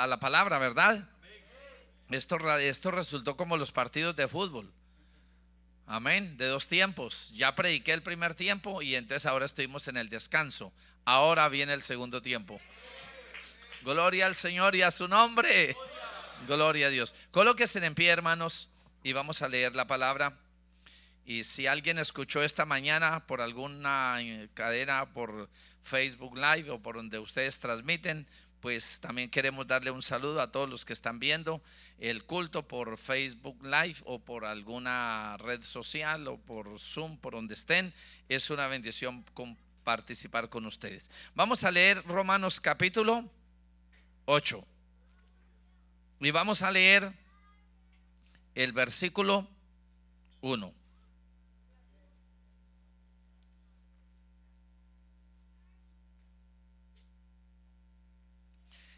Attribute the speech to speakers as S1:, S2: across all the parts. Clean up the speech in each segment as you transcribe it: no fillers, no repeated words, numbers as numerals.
S1: la palabra, ¿verdad? Esto resultó como los partidos de fútbol. Amén, de 2 tiempos. Ya prediqué el primer tiempo y entonces ahora estuvimos en el descanso. Ahora viene el segundo tiempo. Gloria al Señor y a su nombre. Gloria a Dios. Colóquense en pie, hermanos, y vamos a leer la palabra. Y si alguien escuchó esta mañana por alguna cadena, por Facebook Live o por donde ustedes transmiten, pues también queremos darle un saludo a todos los que están viendo el culto por Facebook Live o por alguna red social o por Zoom, por donde estén. Es una bendición participar con ustedes. Vamos a leer Romanos capítulo 8 y vamos a leer el versículo 1.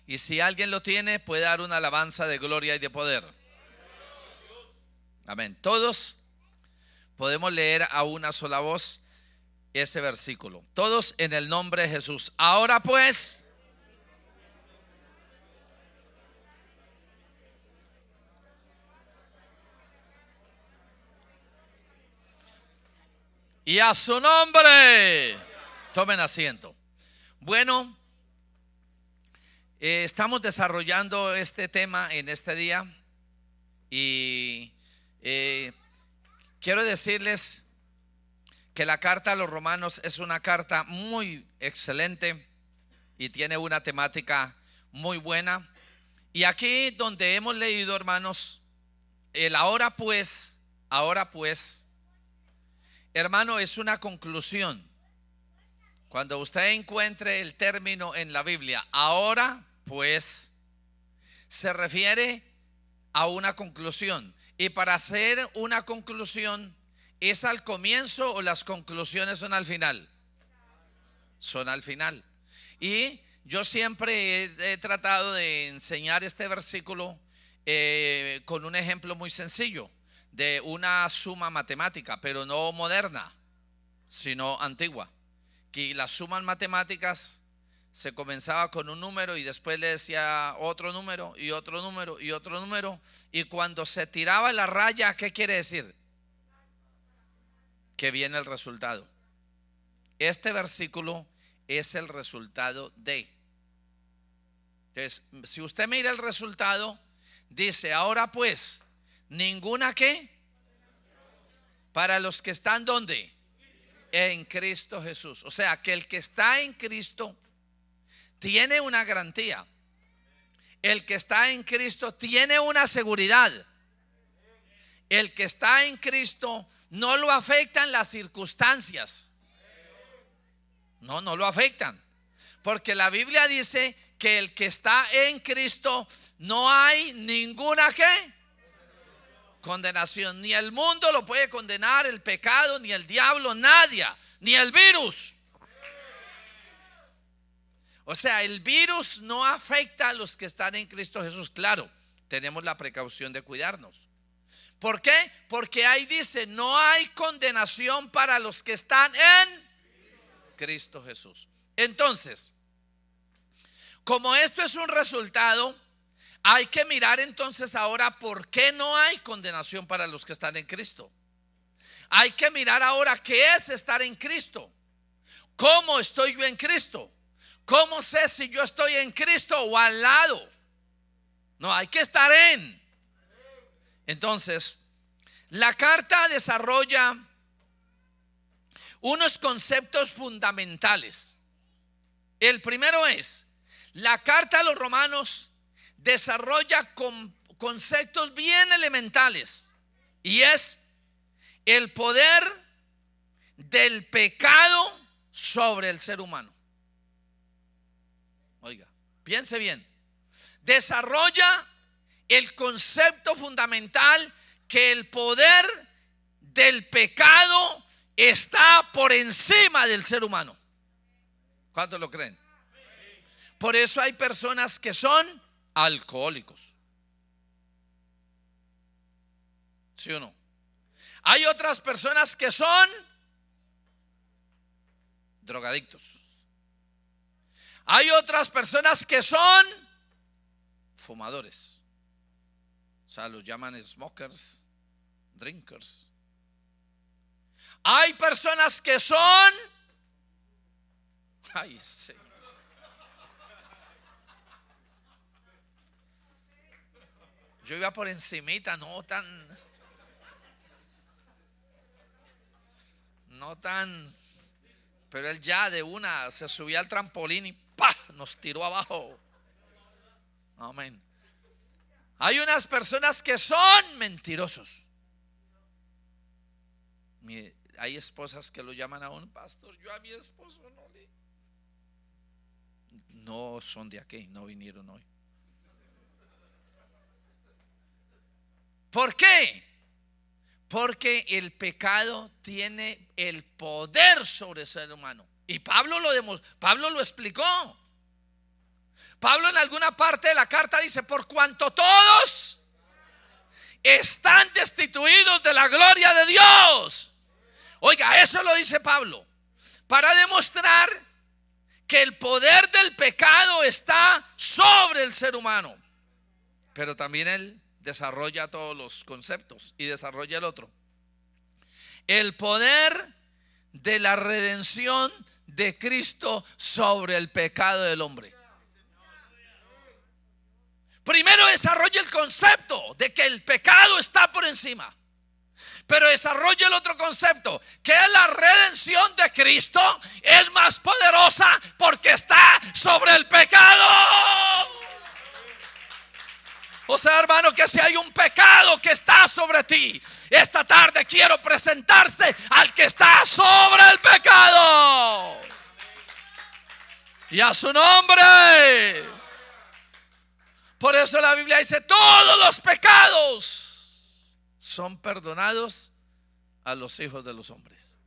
S1: Y si alguien lo tiene, puede dar una alabanza de gloria y de poder. Amén. Todos podemos leer a una sola voz ese versículo. Todos en el nombre de Jesús. Ahora pues, y a su nombre, tomen asiento. Bueno, estamos desarrollando este tema en este día y quiero decirles que la carta a los Romanos es una carta muy excelente y tiene una temática muy buena. Y aquí donde hemos leído, hermanos, el ahora pues, hermano, es una conclusión. Cuando usted encuentre el término en la Biblia, ahora pues, se refiere a una conclusión. Y para hacer una conclusión, ¿es al comienzo o las conclusiones son al final? Son al final. Y yo siempre he tratado de enseñar este versículo con un ejemplo muy sencillo de una suma matemática, pero no moderna, sino antigua. Que las sumas matemáticas se comenzaba con un número y después le decía otro número y otro número y otro número, y cuando se tiraba la raya, ¿qué quiere decir? Que viene el resultado. Este versículo es el resultado de. Entonces, si usted mira el resultado, dice, ahora pues, ninguna ¿qué? Para los que están ¿dónde? En Cristo Jesús. O sea, que el que está en Cristo tiene una garantía. El que está en Cristo tiene una seguridad. El que está en Cristo no lo afectan las circunstancias. No lo afectan. Porque la Biblia dice que el que está en Cristo no hay ninguna ¿qué? Condenación. Ni el mundo lo puede condenar, el pecado, ni el diablo, nadie, ni el virus. O sea, el virus no afecta a los que están en Cristo Jesús. Claro, tenemos la precaución de cuidarnos. ¿Por qué? Porque ahí dice, no hay condenación para los que están en Cristo Jesús. Entonces, como esto es un resultado, hay que mirar entonces ahora por qué no hay condenación para los que están en Cristo. Hay que mirar ahora qué es estar en Cristo. ¿Cómo estoy yo en Cristo? ¿Cómo sé si yo estoy en Cristo o al lado? No, hay que estar en. Entonces, la carta desarrolla unos conceptos fundamentales. El primero es, la carta a los Romanos desarrolla conceptos bien elementales, y es el poder del pecado sobre el ser humano. Oiga, piense bien. Desarrolla el concepto fundamental que el poder del pecado está por encima del ser humano. ¿Cuántos lo creen? Por eso hay personas que son alcohólicos. ¿Sí o no? Hay otras personas que son drogadictos. Hay otras personas que son fumadores. O sea, los llaman smokers, drinkers. Hay personas que son, ay, sí. Yo iba por encimita, no tan, pero él ya de una se subía al trampolín y ¡pah! Nos tiró abajo. Amén. Hay unas personas que son mentirosos. Hay esposas que lo llaman a un pastor. Yo a mi esposo no son de aquí, no vinieron hoy. ¿Por qué? Porque el pecado tiene el poder sobre el ser humano. Y Pablo lo explicó. Pablo en alguna parte de la carta dice: por cuanto todos están destituidos de la gloria de Dios. Oiga, eso lo dice Pablo para demostrar que el poder del pecado está sobre el ser humano. Pero también él desarrolla todos los conceptos y desarrolla el otro: el poder de la redención de Cristo sobre el pecado del hombre. Primero desarrolla el concepto de que el pecado está por encima, pero desarrolla el otro concepto, que la redención de Cristo es más poderosa porque está sobre el pecado. O sea, hermano, que si hay un pecado que está sobre ti, esta tarde quiero presentarse al que está sobre el pecado. Y a su nombre. Por eso la Biblia dice: todos los pecados son perdonados a los hijos de los hombres.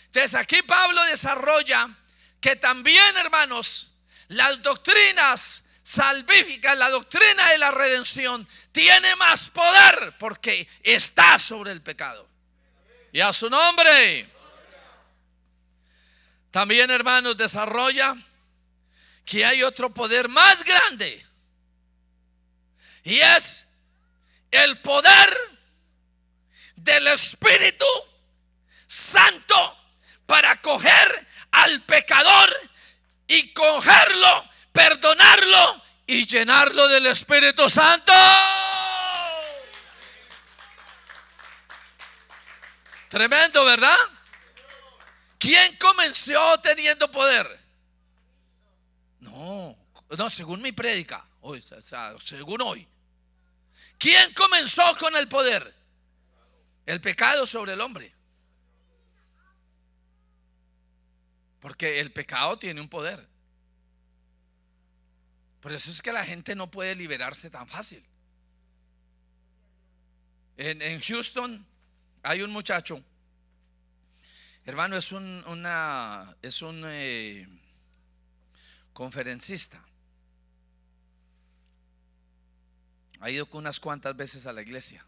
S1: Entonces aquí Pablo desarrolla que también, hermanos, las doctrinas salvíficas, la doctrina de la redención tiene más poder porque está sobre el pecado. Y a su nombre. También, hermanos, desarrolla que hay otro poder más grande, y es el poder del Espíritu Santo para coger al pecador y cogerlo, perdonarlo y llenarlo del Espíritu Santo. Tremendo, ¿verdad? ¿Quién comenzó teniendo poder? No, según mi prédica, hoy, o sea, según hoy. ¿Quién comenzó con el poder? El pecado sobre el hombre. Porque el pecado tiene un poder. Por eso es que la gente no puede liberarse tan fácil. En Houston hay un muchacho, hermano, es un conferencista. Ha ido unas cuantas veces a la iglesia.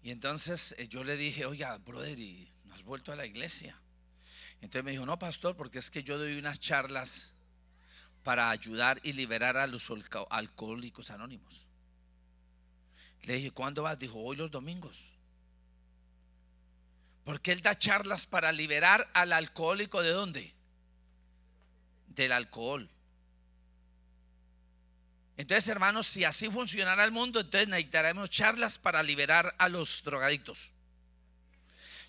S1: Y entonces yo le dije: oiga, brother, ¿y no has vuelto a la iglesia? Entonces me dijo: no, pastor, porque es que yo doy unas charlas para ayudar y liberar a los alcohólicos anónimos. Le dije: ¿cuándo vas? Dijo: hoy los domingos. Porque él da charlas para liberar al alcohólico. ¿De dónde? Del alcohol. Entonces, hermanos, si así funcionara el mundo, entonces necesitaremos charlas para liberar a los drogadictos,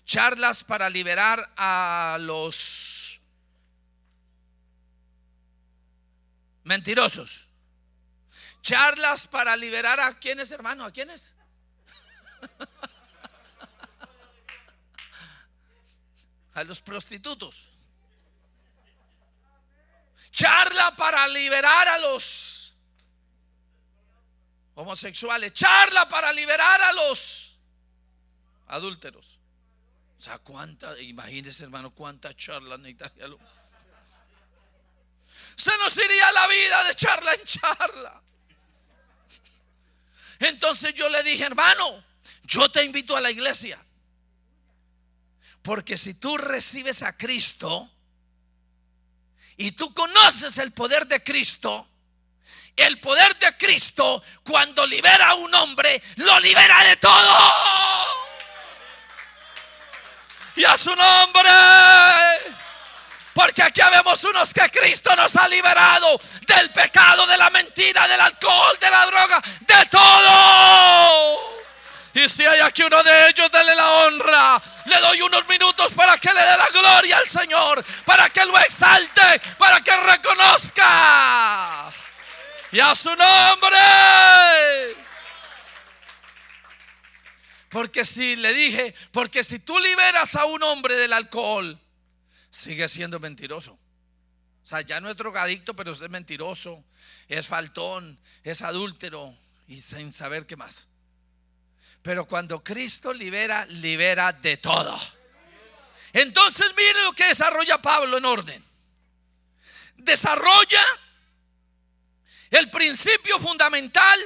S1: charlas para liberar a los mentirosos, charlas para liberar a ¿quiénes, hermano? ¿A quiénes? A los prostitutos. Charla para liberar a los homosexuales, charla para liberar a los adúlteros. O sea, imagínense, hermano, cuántas charlas necesitaría. Se nos iría la vida de charla en charla. Entonces yo le dije: hermano, yo te invito a la iglesia, porque si tú recibes a Cristo y tú conoces el poder de Cristo, El poder de Cristo, cuando libera a un hombre, lo libera de todo. Y a su nombre. Porque aquí vemos unos que Cristo nos ha liberado del pecado, de la mentira, del alcohol, de la droga, de todo. Y si hay aquí uno de ellos, denle la honra. Le doy unos minutos para que le dé la gloria al Señor, para que lo exalte, para que reconozca. Y a su nombre. Porque si tú liberas a un hombre del alcohol, sigue siendo mentiroso. O sea, ya no es drogadicto, pero es mentiroso, es faltón, es adúltero y sin saber qué más. Pero cuando Cristo libera, libera de todo. Entonces mire lo que desarrolla Pablo en orden. Desarrolla el principio fundamental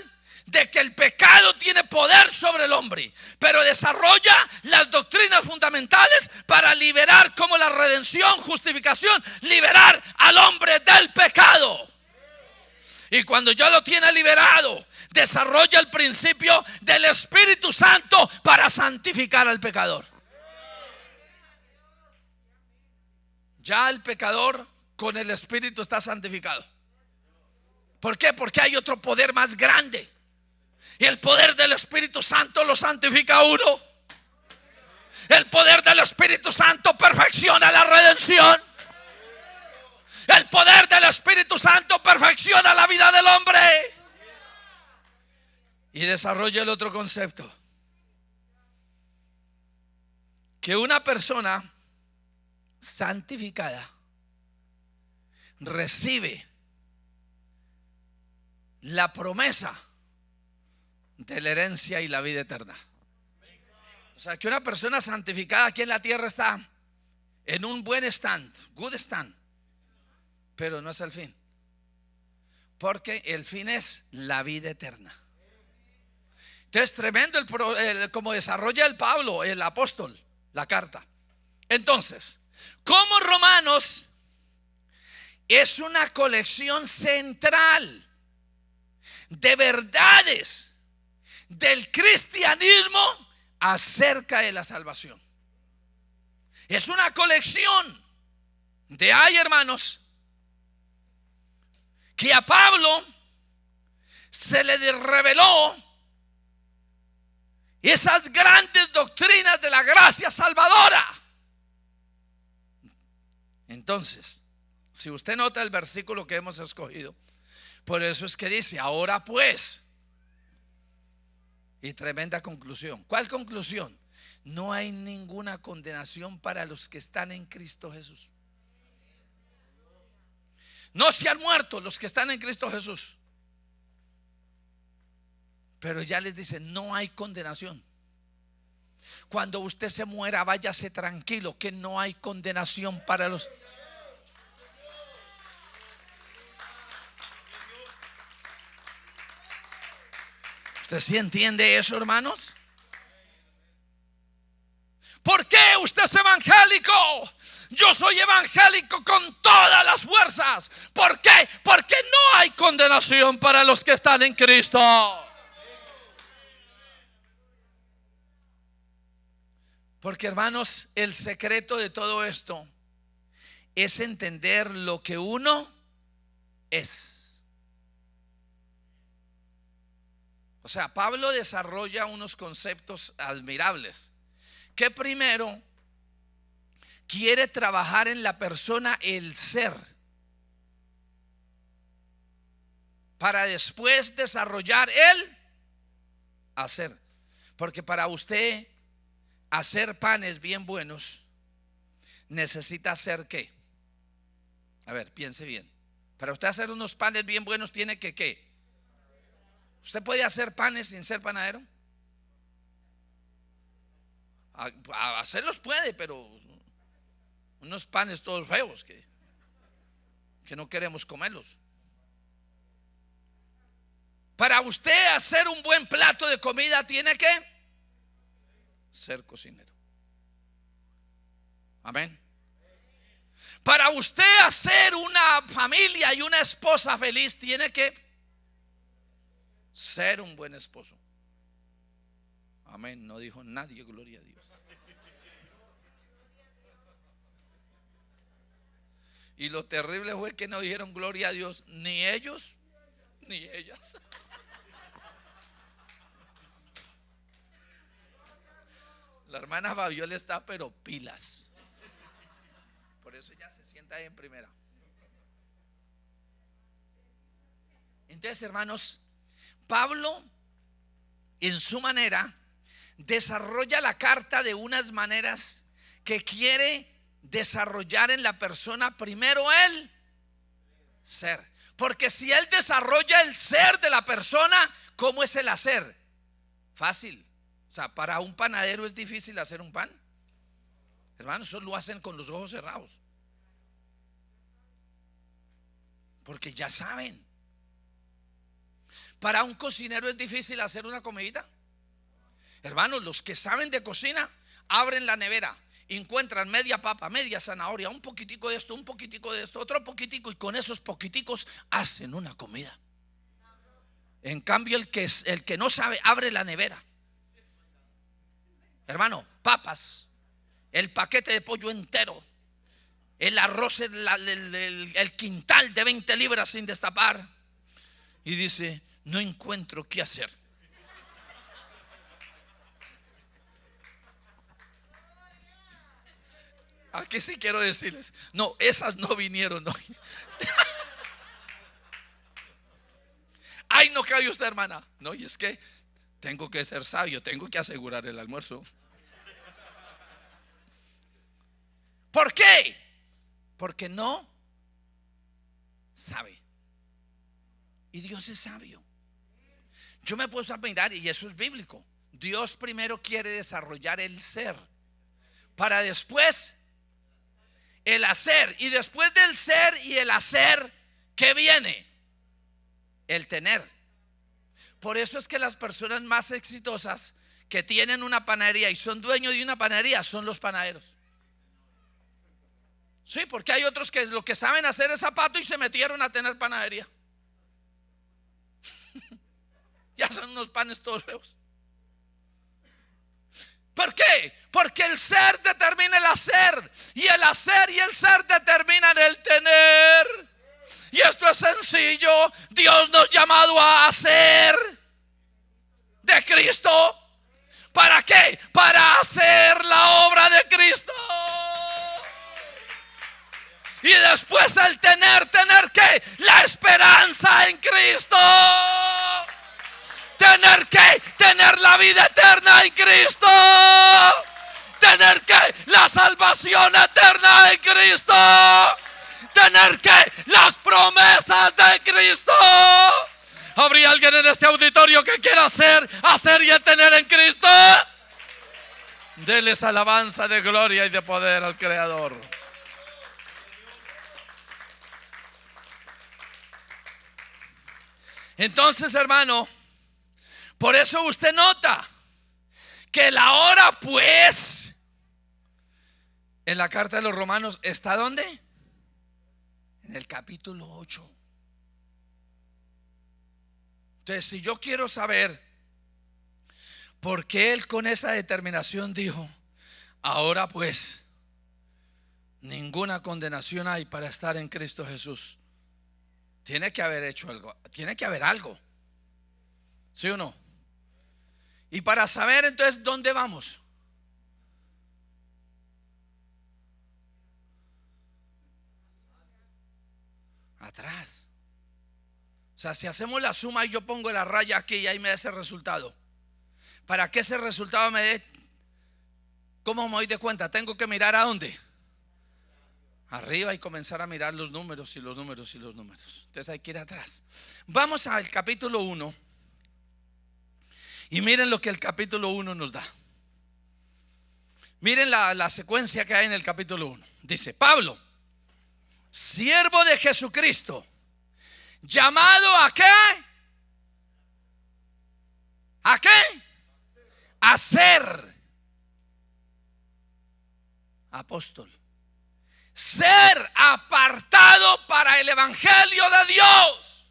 S1: de que el pecado tiene poder sobre el hombre, pero desarrolla las doctrinas fundamentales para liberar, como la redención, justificación, liberar al hombre del pecado. Y cuando ya lo tiene liberado, desarrolla el principio del Espíritu Santo para santificar al pecador. Ya el pecador con el Espíritu está santificado. ¿Por qué? Porque hay otro poder más grande. Y el poder del Espíritu Santo lo santifica a uno. El poder del Espíritu Santo perfecciona la redención. El poder del Espíritu Santo perfecciona la vida del hombre. Y desarrolla el otro concepto. Que una persona santificada recibe la promesa de la herencia y la vida eterna. O sea, que una persona santificada aquí en la tierra está en un buen stand, good stand, pero no es el fin, porque el fin es la vida eterna. Entonces, tremendo como desarrolla el Pablo, el apóstol, la carta. Entonces, como Romanos es una colección central de verdades del cristianismo acerca de la salvación. Es una colección de hermanos, que a Pablo se le reveló esas grandes doctrinas de la gracia salvadora. Entonces, si usted nota el versículo que hemos escogido, por eso es que dice: ahora pues. Y tremenda conclusión. ¿Cuál conclusión? No hay ninguna condenación para los que están en Cristo Jesús. No se han muerto los que están en Cristo Jesús, pero ya les dice: no hay condenación. Cuando usted se muera, váyase tranquilo, que no hay condenación para los. ¿Usted sí entiende eso, hermanos? ¿Por qué usted es evangélico? Yo soy evangélico con todas las fuerzas. ¿Por qué? Porque no hay condenación para los que están en Cristo. Porque, hermanos, el secreto de todo esto es entender lo que uno es. O sea, Pablo desarrolla unos conceptos admirables. Que primero quiere trabajar en la persona el ser, para después desarrollar el hacer. Porque para usted hacer panes bien buenos, necesita hacer ¿qué? A ver, piense bien. Para usted hacer unos panes bien buenos, tiene que ¿qué? ¿Usted puede hacer panes sin ser panadero? A hacerlos puede, pero unos panes todos feos que no queremos comerlos. Para usted hacer un buen plato de comida, tiene que ser cocinero. Amén. Para usted hacer una familia y una esposa feliz, tiene que ser un buen esposo. Amén. No dijo nadie gloria a Dios. Y lo terrible fue que no dijeron gloria a Dios ni ellos ni ellas. La hermana Fabiola está pero pilas. Por eso ella se sienta ahí en primera. Entonces, hermanos, Pablo en su manera desarrolla la carta de unas maneras que quiere desarrollar en la persona primero el ser. Porque si él desarrolla el ser de la persona, ¿cómo es el hacer? Fácil. O sea, para un panadero es difícil hacer un pan. Hermanos, eso lo hacen con los ojos cerrados. Porque ya saben. Para un cocinero es difícil hacer una comidita. Hermanos, los que saben de cocina abren la nevera, encuentran media papa, media zanahoria, un poquitico de esto, un poquitico de esto, otro poquitico, y con esos poquiticos hacen una comida. En cambio, el que no sabe abre la nevera. Hermano, papas, el paquete de pollo entero, el arroz, el quintal de 20 libras sin destapar, y dice: no encuentro qué hacer. Aquí sí quiero decirles, no, esas no vinieron hoy. Ay, no cae usted, hermana. No, y es que tengo que ser sabio, tengo que asegurar el almuerzo. ¿Por qué? Porque no sabe. Y Dios es sabio. Yo me he puesto a mirar, y eso es bíblico. Dios primero quiere desarrollar el ser, para después el hacer. Y después del ser y el hacer, ¿qué viene? El tener. Por eso es que las personas más exitosas que tienen una panadería y son dueños de una panadería son los panaderos. Sí, porque hay otros que lo que saben hacer es zapato y se metieron a tener panadería. Ya son unos panes todos feos. ¿Por qué? Porque el ser determina el hacer, y el hacer y el ser determinan el tener. Y esto es sencillo. Dios nos ha llamado a hacer de Cristo. ¿Para qué? Para hacer la obra de Cristo. Y después el tener ¿qué? La esperanza en Cristo. Tener que tener la vida eterna en Cristo. Tener que la salvación eterna en Cristo. Tener que las promesas de Cristo. ¿Habría alguien en este auditorio que quiera hacer y tener en Cristo? Deles alabanza de gloria y de poder al Creador. Entonces, hermano, por eso usted nota que la hora, pues, en la carta de los Romanos, ¿está dónde? En el capítulo 8. Entonces, si yo quiero saber por qué él con esa determinación dijo: ahora pues, ninguna condenación hay para estar en Cristo Jesús, tiene que haber hecho algo, tiene que haber algo, ¿sí o no? Y para saber entonces dónde vamos, atrás. O sea, si hacemos la suma y yo pongo la raya aquí y ahí me da ese resultado, para que ese resultado me dé, ¿cómo me doy de cuenta? Tengo que mirar ¿a dónde? Arriba, y comenzar a mirar los números y los números y los números. Entonces hay que ir atrás. Vamos al capítulo 1 y miren lo que el capítulo 1 nos da. Miren la secuencia que hay en el capítulo 1. Dice: Pablo, siervo de Jesucristo, llamado ¿a qué? ¿A qué? A ser apóstol. Ser apartado para el evangelio de Dios.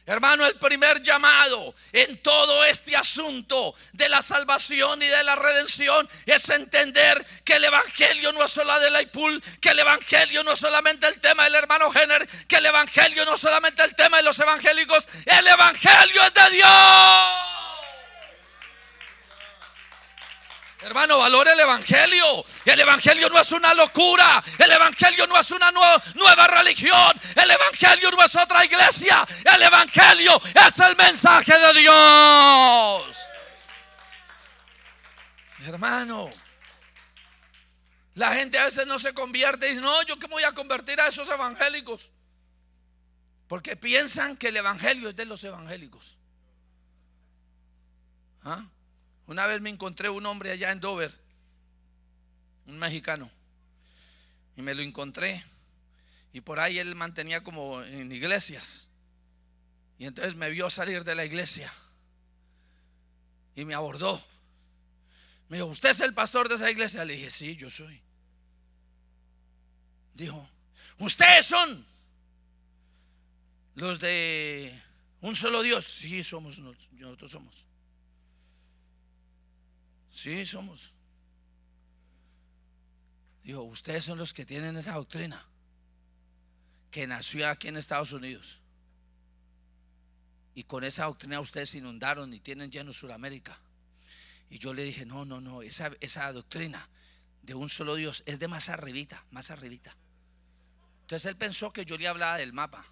S1: Hermano, el primer llamado en todo este asunto de la salvación y de la redención es entender que el evangelio no es solo de Laypool, que el evangelio no es solamente el tema del hermano Jenner, que el evangelio no es solamente el tema de los evangélicos, el evangelio es de Dios. Hermano, valore el evangelio. El evangelio no es una locura. El evangelio no es una nueva religión. El evangelio no es otra iglesia. El evangelio es el mensaje de Dios. Hermano, la gente a veces no se convierte y dice: no, yo que me voy a convertir a esos evangélicos, porque piensan que el evangelio es de los evangélicos. ¿Ah? Una vez me encontré un hombre allá en Dover, un mexicano, y me lo encontré, y por ahí él mantenía como en iglesias, y entonces me vio salir de la iglesia y me abordó. Me dijo: ¿usted es el pastor de esa iglesia? Le dije: sí, yo soy. Dijo: ¿ustedes son los de un solo Dios? Sí, somos, nosotros somos. Sí, somos. Dijo: ustedes son los que tienen esa doctrina que nació aquí en Estados Unidos, y con esa doctrina ustedes se inundaron y tienen lleno Sudamérica. Y yo le dije: no, esa doctrina de un solo Dios es de más arribita, más arribita. Entonces él pensó que yo le hablaba del mapa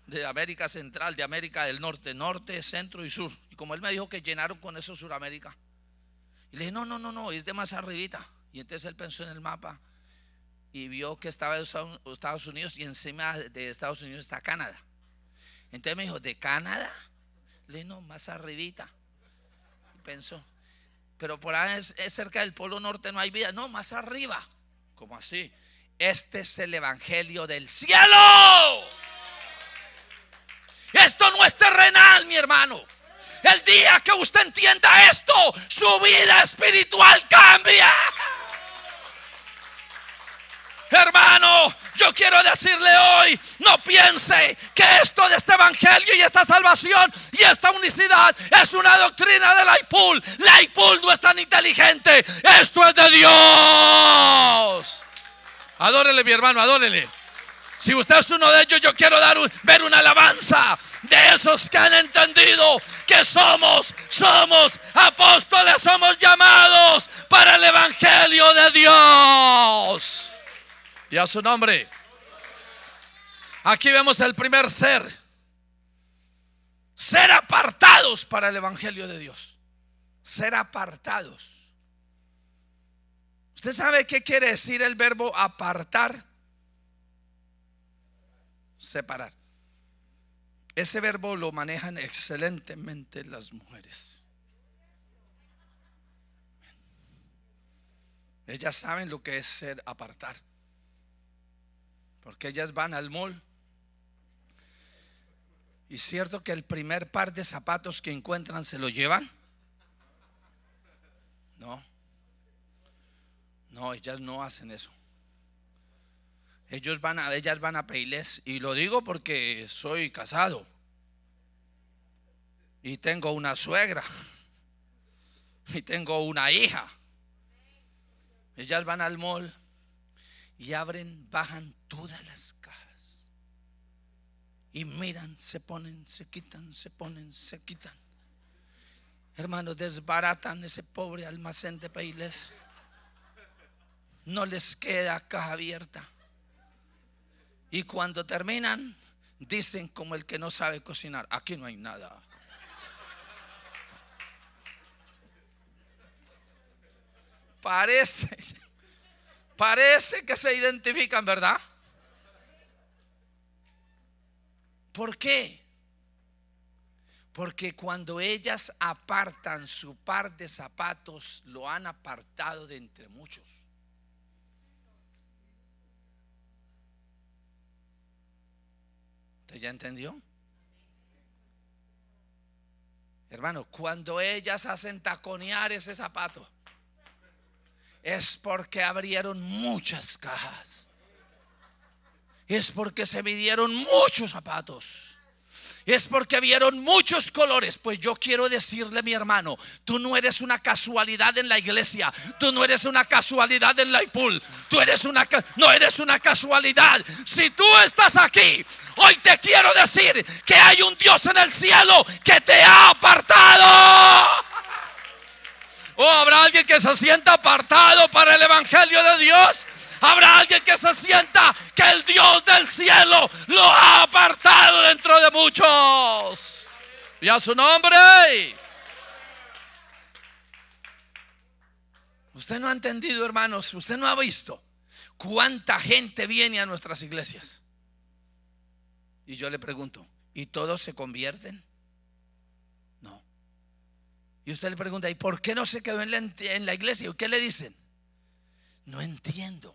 S1: de América Central, de América del Norte, norte, centro y sur. Y como él me dijo que llenaron con eso Sudamérica, y le dije: no, es de más arribita. Y entonces él pensó en el mapa y vio que estaba Estados Unidos, y encima de Estados Unidos está Canadá. Entonces me dijo: ¿de Canadá? Le dije: no, más arribita. Y pensó: pero por ahí es cerca del Polo Norte, no hay vida. No, más arriba. ¿Cómo así? Este es el evangelio del cielo. Esto no es terrenal, mi hermano. El día que usted entienda esto, su vida espiritual cambia. Hermano, yo quiero decirle hoy: no piense que esto de este evangelio y esta salvación y esta unicidad es una doctrina de Laypool. Laypool no es tan inteligente. Esto es de Dios. Adórele, mi hermano, adórele. Si usted es uno de ellos, yo quiero ver una alabanza de esos que han entendido que somos apóstoles, somos llamados para el evangelio de Dios. Y a su nombre. Aquí vemos el primer ser apartados para el evangelio de Dios. Ser apartados. ¿Usted sabe qué quiere decir el verbo apartar? Separar. Ese verbo lo manejan excelentemente las mujeres. Ellas saben lo que es ser apartar, porque ellas van al mall, y cierto que el primer par de zapatos que encuentran se lo llevan. No, ellas no hacen eso. Ellas van a Payless, y lo digo porque soy casado y tengo una suegra y tengo una hija. Ellas van al mall y bajan todas las cajas y miran, se ponen, se quitan, se ponen, se quitan. Hermanos, desbaratan ese pobre almacén de Payless. No les queda caja abierta. Y cuando terminan, dicen como el que no sabe cocinar: aquí no hay nada. Parece que se identifican, ¿verdad? ¿Por qué? Porque cuando ellas apartan su par de zapatos, lo han apartado de entre muchos. ¿Usted ya entendió? Hermano, cuando ellas hacen taconear ese zapato, es porque abrieron muchas cajas es porque se midieron muchos zapatos. Es porque vieron muchos colores. Pues yo quiero decirle, mi hermano, tú no eres una casualidad en la iglesia. Tú no eres una casualidad en la IPUL. No eres una casualidad. Si tú estás aquí, hoy te quiero decir que hay un Dios en el cielo que te ha apartado. ¿O habrá alguien que se sienta apartado para el evangelio de Dios? Habrá alguien que se sienta que el Dios del cielo lo ha apartado dentro de muchos. Y a su nombre. Usted no ha entendido, hermanos. Usted no ha visto cuánta gente viene a nuestras iglesias. Y yo le pregunto, ¿y todos se convierten? No. Y usted le pregunta, ¿y por qué no se quedó en la iglesia? ¿Y qué le dicen? No entiendo.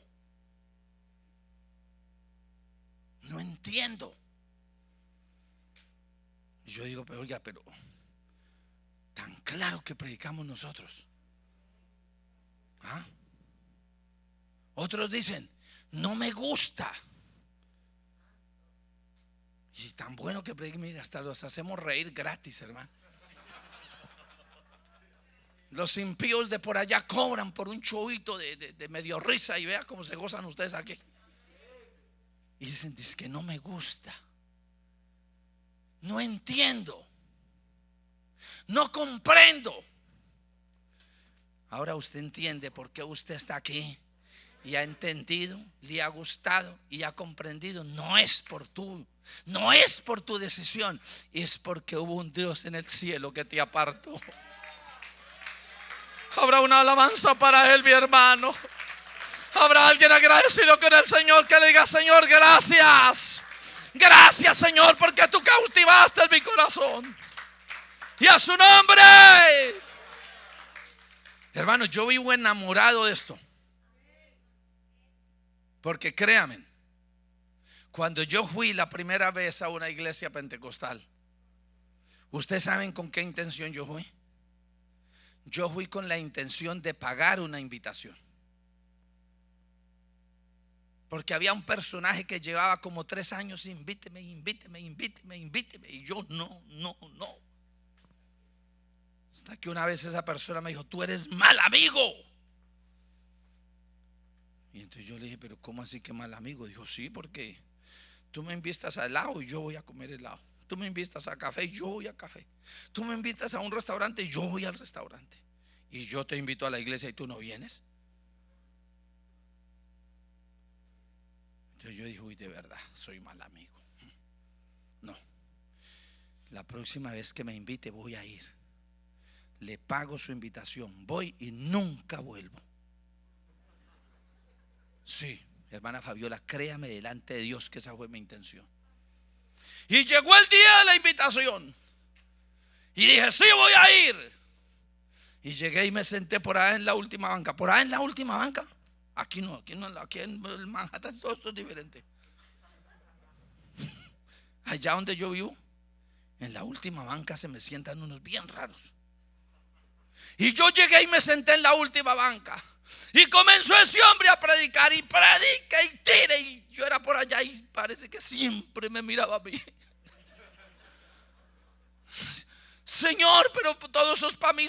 S1: No entiendo. Y yo digo, pero oiga, pero tan claro que predicamos nosotros. ¿Ah? Otros dicen, no me gusta. Y tan bueno que predican, mira, hasta los hacemos reír gratis, hermano. Los impíos de por allá cobran por un chovito de medio risa. Y vea cómo se gozan ustedes aquí. Y dicen, dice que no me gusta. No entiendo. No comprendo. Ahora usted entiende por qué usted está aquí. Y ha entendido, le ha gustado y ha comprendido. No es por tu decisión. Es porque hubo un Dios en el cielo que te apartó. Habrá una alabanza para él, mi hermano. Habrá alguien agradecido con el Señor que le diga, Señor, gracias. Gracias, Señor, porque tú cautivaste mi corazón. Y a su nombre. Hermano, yo vivo enamorado de esto. Porque créanme, cuando yo fui la primera vez a una iglesia pentecostal, ¿ustedes saben con qué intención yo fui? Yo fui con la intención de pagar una invitación. Porque había un personaje que llevaba como 3 años, invíteme. Y yo no. Hasta que una vez esa persona me dijo, tú eres mal amigo. Y entonces yo le dije, pero ¿cómo así que mal amigo? Dijo, sí, porque tú me invitas a helado y yo voy a comer helado. Tú me invitas a café y yo voy a café. Tú me invitas a un restaurante y yo voy al restaurante. Y yo te invito a la iglesia y tú no vienes. Entonces yo dije, uy, de verdad, soy mal amigo. No, la próxima vez que me invite voy a ir. Le pago su invitación, voy y nunca vuelvo. Sí, hermana Fabiola, créame delante de Dios que esa fue mi intención. Y llegó el día de la invitación. Y dije, sí, voy a ir. Y llegué y me senté por ahí en la última banca. Por ahí en la última banca. Aquí no, aquí en el Manhattan todo esto es diferente. Allá donde yo vivo, en la última banca se me sientan unos bien raros. Y yo llegué y me senté en la última banca. Y comenzó ese hombre a predicar. Y predica y tira. Y yo era por allá y parece que siempre me miraba a mí. Señor, pero todo eso es para mí.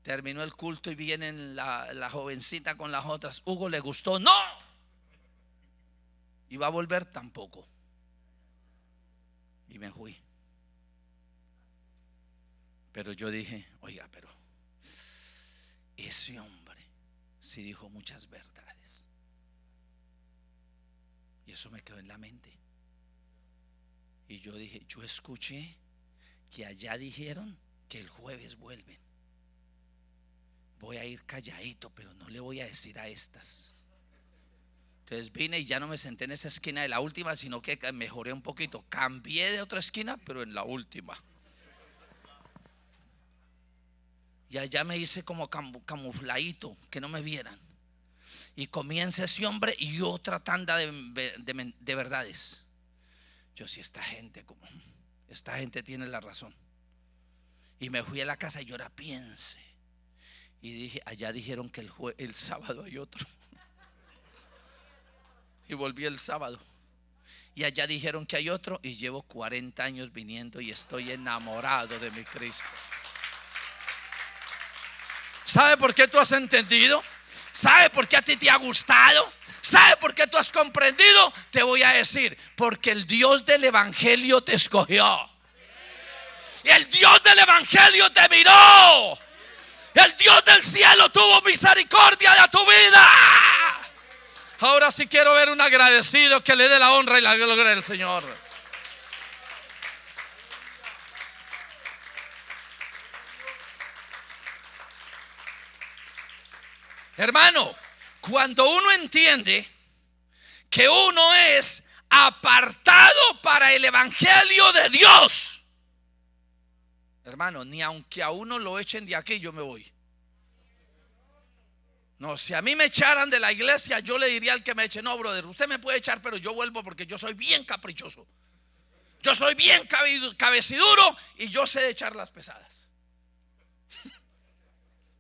S1: Terminó el culto y viene la jovencita con las otras. Hugo, ¿le gustó? No. ¿Y va a volver? Tampoco. Y me fui. Pero yo dije, oiga, pero ese hombre sí dijo muchas verdades. Y eso me quedó en la mente. Y yo dije, yo escuché que allá dijeron que el jueves vuelven. Voy a ir calladito, pero no le voy a decir a estas. Entonces vine y ya no me senté en esa esquina de la última, sino que mejoré un poquito. Cambié de otra esquina, pero en la última. Y allá me hice como camufladito, que no me vieran. Y comienza ese hombre y otra tanda de verdades. Yo sí, esta gente tiene la razón. Y me fui a la casa y yo ahora piense. Y dije, allá dijeron que el sábado hay otro. Y volví el sábado. Y allá dijeron que hay otro. Y llevo 40 años viniendo y estoy enamorado de mi Cristo. ¿Sabe por qué tú has entendido? ¿Sabe por qué a ti te ha gustado? ¿Sabe por qué tú has comprendido? Te voy a decir, porque el Dios del Evangelio te escogió. El Dios del Evangelio te miró. El Dios del cielo tuvo misericordia de tu vida. Ahora sí quiero ver un agradecido que le dé la honra y la gloria al Señor. Hermano, cuando uno entiende que uno es apartado para el Evangelio de Dios, hermano, ni aunque a uno lo echen de aquí, yo me voy. No, si a mí me echaran de la iglesia, yo le diría al que me eche: no, brother, usted me puede echar, pero yo vuelvo, porque yo soy bien caprichoso. Yo soy bien cabeciduro y yo sé de echar las pesadas.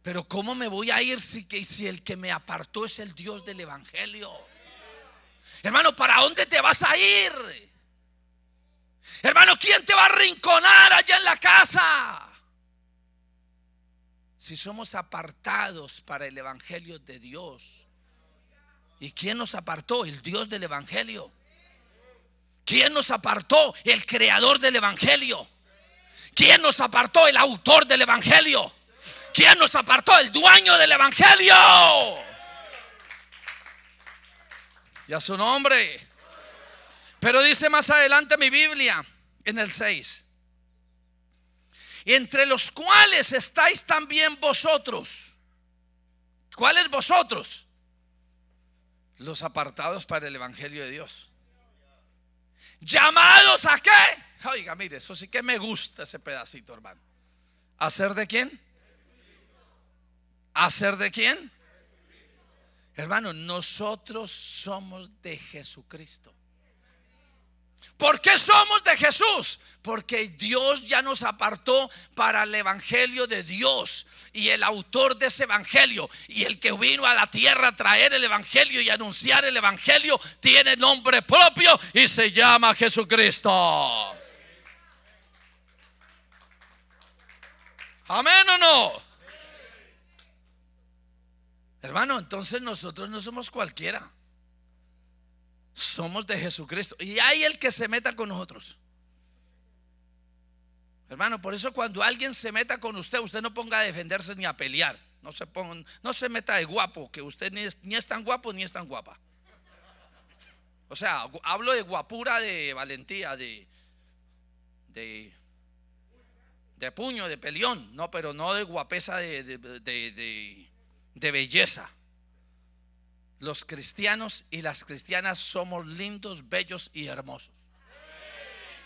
S1: Pero ¿cómo me voy a ir si el que me apartó es el Dios del Evangelio? Hermano, ¿para dónde te vas a ir? Hermano, ¿quién te va a arrinconar allá en la casa? Si somos apartados para el Evangelio de Dios. ¿Y quién nos apartó? El Dios del Evangelio. ¿Quién nos apartó? El creador del Evangelio. ¿Quién nos apartó? El autor del Evangelio. ¿Quién nos apartó? El dueño del Evangelio. Y a su nombre. Pero dice más adelante mi Biblia, en el 6: entre los cuales estáis también vosotros. ¿Cuáles vosotros? Los apartados para el Evangelio de Dios. ¿Llamados a qué? Oiga, mire, eso sí que me gusta ese pedacito, hermano. ¿A ser de quién? ¿A ser de quién? Hermano, nosotros somos de Jesucristo. ¿Por qué somos de Jesús? Porque Dios ya nos apartó para el Evangelio de Dios. Y el autor de ese Evangelio y el que vino a la tierra a traer el Evangelio y anunciar el Evangelio tiene nombre propio y se llama Jesucristo. ¿Amén o no? Hermano, entonces nosotros no somos cualquiera. Somos de Jesucristo. Y hay el que se meta con nosotros. Hermano, por eso cuando alguien se meta con usted, usted no ponga a defenderse ni a pelear. No se meta de guapo, que usted ni es tan guapo ni es tan guapa. O sea, hablo de guapura, de valentía, de puño, de peleón. No, pero no de guapesa, de belleza. Los cristianos y las cristianas somos lindos, bellos y hermosos.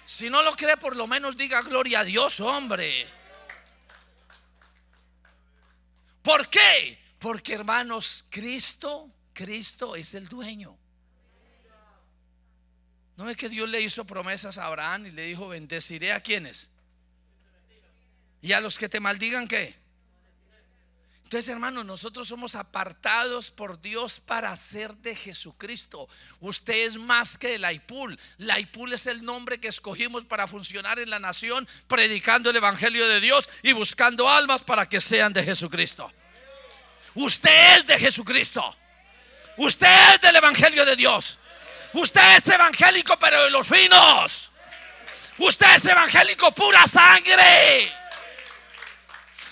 S1: Si no lo cree, por lo menos diga gloria a Dios, hombre. ¿Por qué? Porque, hermanos, Cristo es el dueño. ¿No es que Dios le hizo promesas a Abraham y le dijo: bendeciré a quienes? Y a los que te maldigan, ¿qué? Entonces, hermanos, nosotros somos apartados por Dios para ser de Jesucristo. Usted es más que la IPUL. La IPUL es el nombre que escogimos para funcionar en la nación, predicando el Evangelio de Dios y buscando almas para que sean de Jesucristo. Usted es de Jesucristo. Usted es del Evangelio de Dios. Usted es evangélico, pero de los finos. Usted es evangélico pura sangre.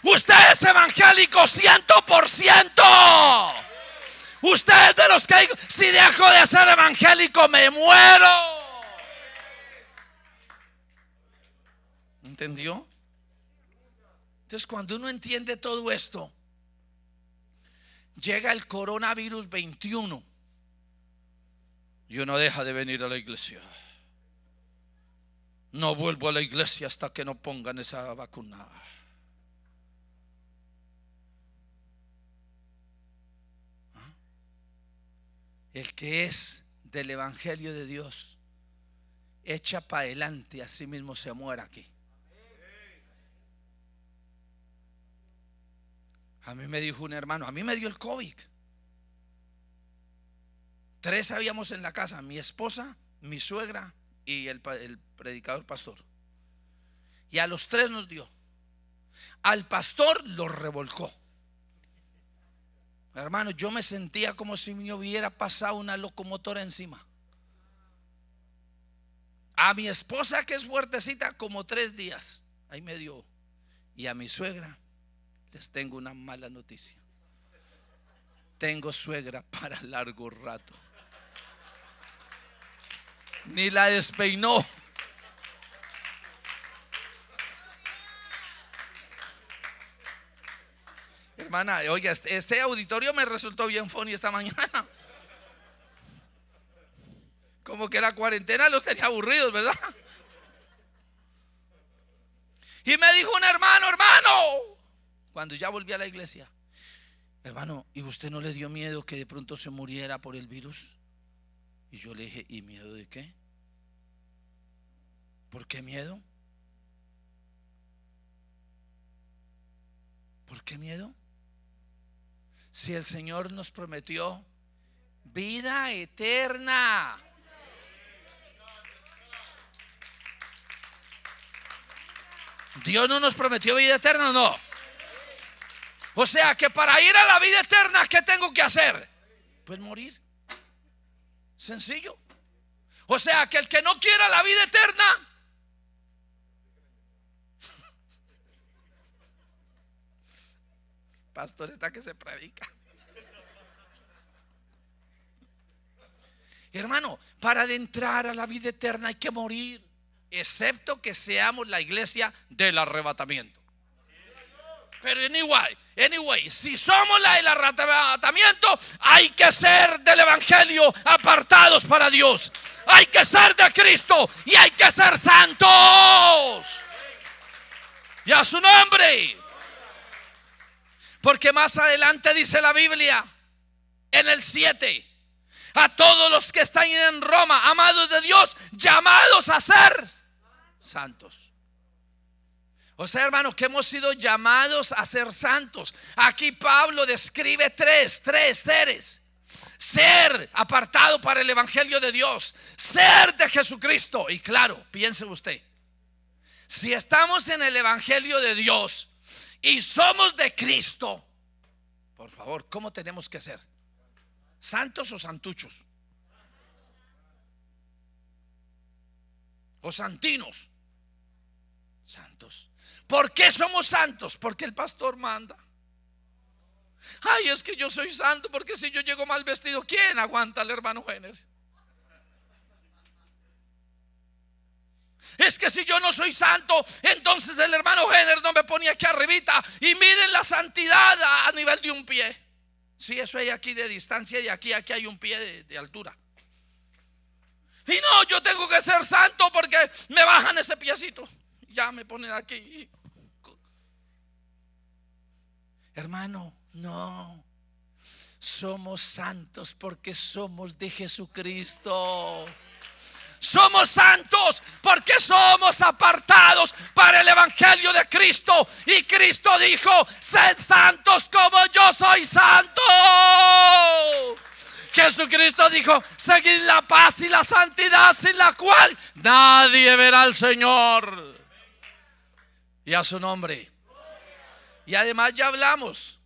S1: Usted es evangélico 100%. Usted es de los que si dejo de ser evangélico me muero. ¿Entendió? Entonces, cuando uno entiende todo esto, llega el coronavirus 21 y uno deja de venir a la iglesia. No vuelvo a la iglesia hasta que no pongan esa vacuna. El que es del Evangelio de Dios echa para adelante, así mismo se muera aquí. A mí me dijo un hermano: a mí me dio el COVID, Tres habíamos en la casa: mi esposa, mi suegra y el predicador pastor. Y a los tres nos dio. Al pastor lo revolcó. Hermano, yo me sentía como si me hubiera pasado una locomotora encima. A mi esposa, que es fuertecita, como 3 días. Ahí me dio. Y a mi suegra les tengo una mala noticia. Tengo suegra para largo rato. Ni la despeinó. Hermana, oiga, este auditorio me resultó bien funny esta mañana. Como que la cuarentena los tenía aburridos, ¿verdad? Y me dijo un hermano: cuando ya volví a la iglesia, hermano, ¿y usted no le dio miedo que de pronto se muriera por el virus? Y yo le dije: ¿y miedo de qué? ¿Por qué miedo? ¿Por qué miedo? Si el Señor nos prometió vida eterna. ¿Dios no nos prometió vida eterna o no? O sea que para ir a la vida eterna, ¿qué tengo que hacer? Pues morir. Sencillo. O sea que el que no quiera la vida eterna, pastor, está que se predica. Hermano, para adentrar a la vida eterna hay que morir, excepto que seamos la iglesia del arrebatamiento. Pero anyway, si somos la del arrebatamiento, hay que ser del evangelio, apartados para Dios. Hay que ser de Cristo y hay que ser santos. Y a su nombre. Porque más adelante dice la Biblia, en el 7, a todos los que están en Roma, amados de Dios, llamados a ser santos. O sea, hermano, que hemos sido llamados a ser santos. Aquí Pablo describe tres seres: ser apartado para el evangelio de Dios, ser de Jesucristo. Y claro, piense usted, si estamos en el evangelio de Dios y somos de Cristo, por favor, ¿cómo tenemos que ser? ¿Santos o santuchos? ¿O santinos? Santos. ¿Por qué somos santos? Porque el pastor manda. Ay, es que yo soy santo porque si yo llego mal vestido, ¿quién aguanta al hermano Jenner? Es que si yo no soy santo, entonces el hermano Jenner no me pone aquí arribita y miden la santidad a nivel de un pie. Sí, eso hay aquí de distancia, y aquí hay un pie de altura. Y no, yo tengo que ser santo porque me bajan ese piecito. Ya me ponen aquí. Hermano, no. Somos santos porque somos de Jesucristo. Somos santos porque somos apartados para el evangelio de Cristo. Y Cristo dijo: sed santos como yo soy santo. Jesucristo dijo: seguid la paz y la santidad, sin la cual nadie verá al Señor. Y a su nombre. Y además ya hablamos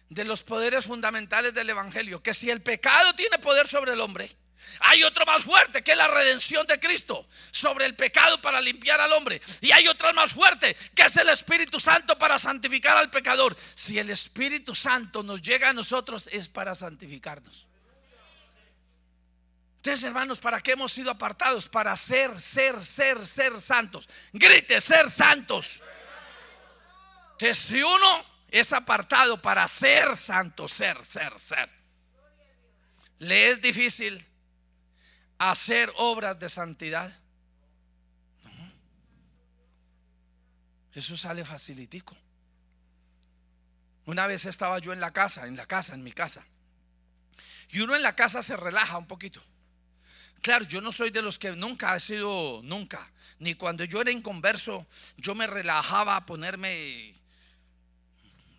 S1: de los poderes fundamentales del evangelio, que si el pecado tiene poder sobre el hombre, hay otro más fuerte, que es la redención de Cristo sobre el pecado para limpiar al hombre. Y hay otro más fuerte, que es el Espíritu Santo para santificar al pecador. Si el Espíritu Santo nos llega a nosotros, es para santificarnos. Entonces, hermanos, ¿para qué hemos sido apartados? Para ser santos. Grite: ser santos. Entonces, si uno es apartado para ser santo, ser, ¿le es difícil hacer obras de santidad? No. Eso sale facilitico. Una vez estaba yo en mi casa. Y uno en la casa se relaja un poquito. Claro, yo no soy de los que nunca, ni cuando yo era inconverso, yo me relajaba a ponerme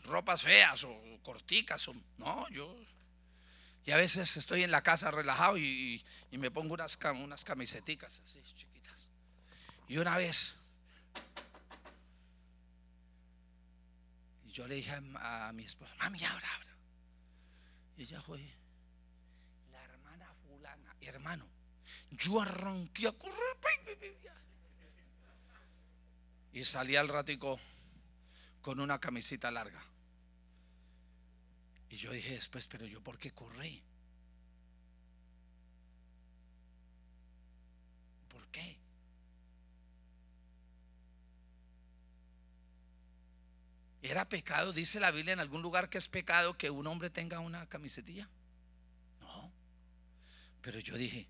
S1: ropas feas o corticas. No, Y a veces estoy en la casa relajado y me pongo unas camiseticas así chiquitas. Y una vez yo le dije a mi esposa: mami, abra. Y ella fue: la hermana fulana. Hermano, yo arranqué a correr y salí al ratico con una camisita larga. Y yo dije después: pero yo, ¿por qué corrí? ¿Por qué? ¿Era pecado? ¿Dice la Biblia en algún lugar que es pecado que un hombre tenga una camisetilla? No. Pero yo dije: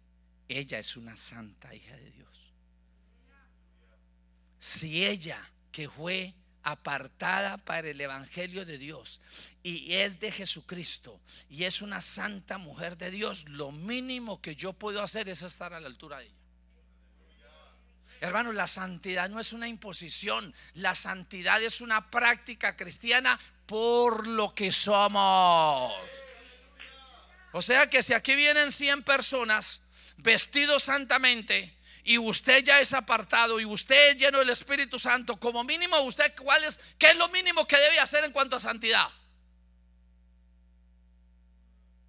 S1: ella es una santa hija de Dios. Si ella, que fue apartada para el evangelio de Dios y es de Jesucristo y es una santa mujer de Dios, lo mínimo que yo puedo hacer es estar a la altura de ella. Hermanos, la santidad no es una imposición, la santidad es una práctica cristiana por lo que somos. O sea que si aquí vienen 100 personas vestidos santamente y usted ya es apartado y usted es lleno del Espíritu Santo, como mínimo usted, ¿qué es lo mínimo que debe hacer en cuanto a santidad?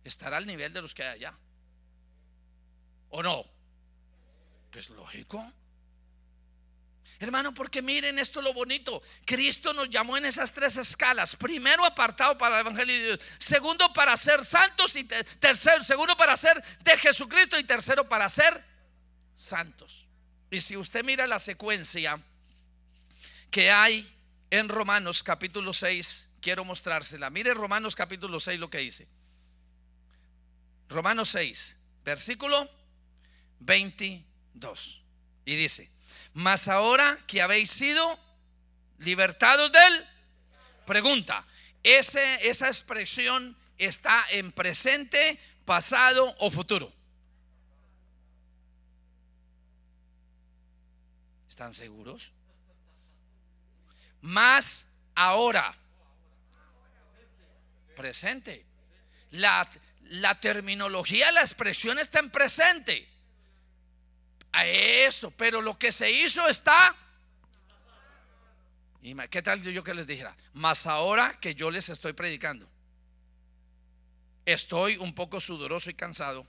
S1: Estar al nivel de los que hay allá, ¿o no? Pues lógico, hermano, porque miren esto lo bonito. Cristo nos llamó en esas 3 escalas: primero, apartado para el evangelio de Dios; segundo, para ser santos; y segundo, para ser de Jesucristo; y tercero, para ser santos. Y si usted mira la secuencia que hay en Romanos capítulo 6, quiero mostrársela. Mire Romanos capítulo 6 lo que dice. Romanos 6, versículo 22. Y dice: mas ahora que habéis sido libertados del... Pregunta: ¿esa expresión está en presente, pasado o futuro? ¿Están seguros? Más ahora, presente. La terminología, la expresión está en presente. A eso, pero lo que se hizo está. ¿Y qué tal yo que les dijera? Más ahora que yo les estoy predicando, estoy un poco sudoroso y cansado,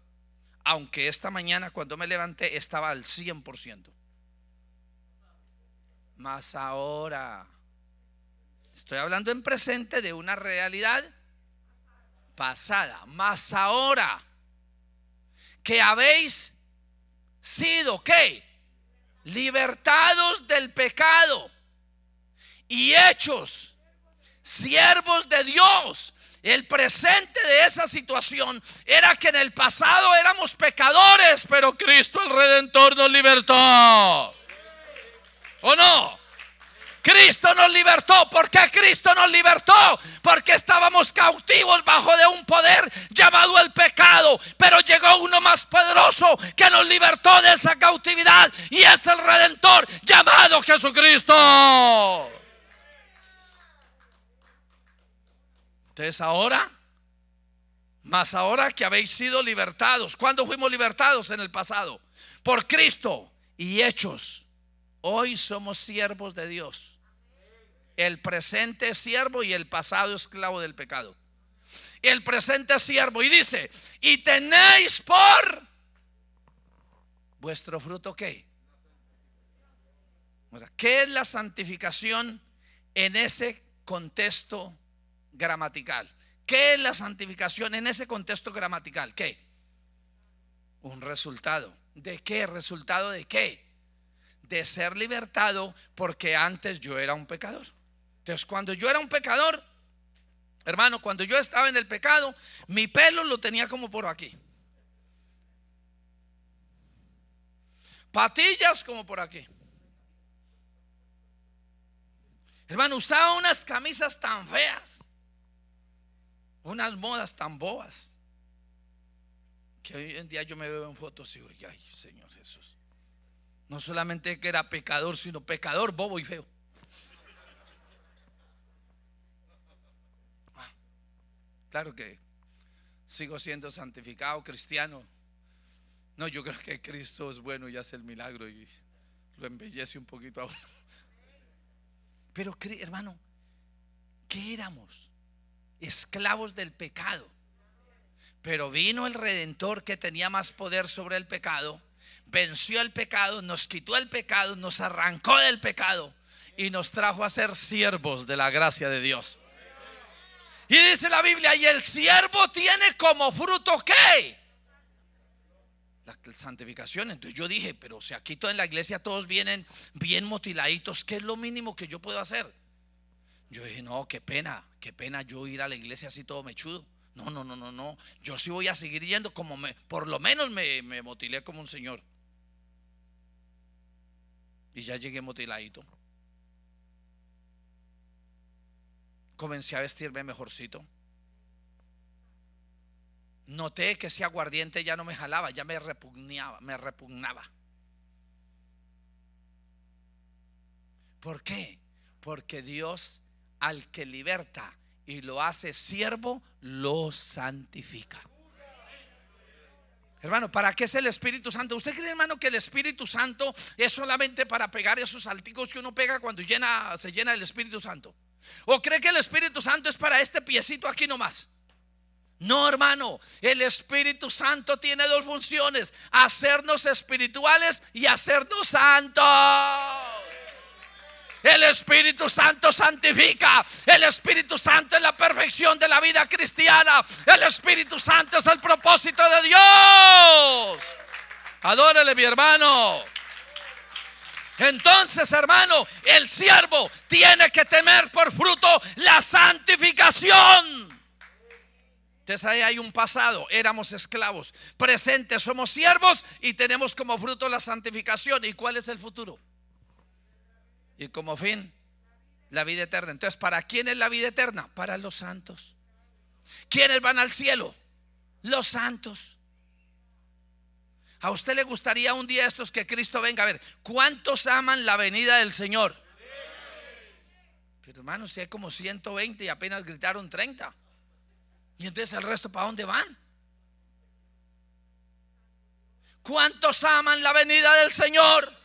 S1: aunque esta mañana cuando me levanté estaba al 100%. Más ahora, estoy hablando en presente de una realidad pasada. Más ahora que habéis sido, ¿qué? Libertados del pecado y hechos siervos de Dios. El presente de esa situación era que en el pasado éramos pecadores, pero Cristo el Redentor nos libertó. ¿O no? Cristo nos libertó. ¿Por qué Cristo nos libertó? Porque estábamos cautivos bajo de un poder llamado el pecado, pero llegó uno más poderoso que nos libertó de esa cautividad, y es el Redentor llamado Jesucristo. Entonces ahora, más ahora que habéis sido libertados. ¿Cuándo fuimos libertados? En el pasado, por Cristo, y hechos. Hoy somos siervos de Dios. El presente es siervo y el pasado esclavo del pecado. El presente es siervo, y dice: y tenéis por vuestro fruto ¿qué? O sea, ¿qué es la santificación en ese contexto gramatical? ¿Qué es la santificación en ese contexto gramatical? ¿Qué? Un resultado. ¿De qué? ¿Resultado de qué? De ser libertado, porque antes yo era un pecador. Entonces, cuando yo era un pecador, hermano, cuando yo estaba en el pecado, mi pelo lo tenía como por aquí, patillas como por aquí. Hermano, usaba unas camisas tan feas, unas modas tan bobas, que hoy en día yo me veo en fotos y digo: ay, Señor Jesús, no solamente que era pecador, sino pecador, bobo y feo. Claro que sigo siendo santificado, cristiano. No, yo creo que Cristo es bueno y hace el milagro y lo embellece un poquito a uno. Pero hermano, ¿qué éramos? Esclavos del pecado. Pero vino el Redentor que tenía más poder sobre el pecado, venció el pecado, nos quitó el pecado, nos arrancó del pecado y nos trajo a ser siervos de la gracia de Dios. Y dice la Biblia, y el siervo tiene como fruto ¿qué? La santificación. Entonces yo dije, pero si aquí en la iglesia todos vienen bien motiladitos, ¿qué es lo mínimo que yo puedo hacer? Yo dije, no, qué pena yo ir a la iglesia así todo mechudo. No, yo sí voy a seguir yendo como por lo menos me motilé como un señor. Y ya llegué motiladito. Comencé a vestirme mejorcito. Noté que ese aguardiente ya no me jalaba, ya me repugnaba. ¿Por qué? Porque Dios al que liberta y lo hace siervo, lo santifica. Hermano, ¿para qué es el Espíritu Santo? ¿Usted cree, hermano, que el Espíritu Santo es solamente para pegar esos salticos que uno pega cuando se llena el Espíritu Santo? ¿O cree que el Espíritu Santo es para este piecito aquí nomás? No, hermano, el Espíritu Santo tiene dos funciones: hacernos espirituales y hacernos santos. El Espíritu Santo santifica. El Espíritu Santo es la perfección de la vida cristiana. El Espíritu Santo es el propósito de Dios. Adórele, mi hermano. Entonces, hermano, el siervo tiene que tener por fruto la santificación. Entonces ahí hay un pasado, éramos esclavos. Presente, somos siervos y tenemos como fruto la santificación. ¿Y cuál es el futuro? Y como fin, la vida eterna. Entonces, ¿para quién es la vida eterna? Para los santos. ¿Quiénes van al cielo? Los santos. ¿A usted le gustaría un día estos que Cristo venga? A ver, ¿cuántos aman la venida del Señor? Pero hermano, si hay como 120 y apenas gritaron 30. ¿Y entonces el resto para dónde van? ¿Cuántos aman la venida del Señor?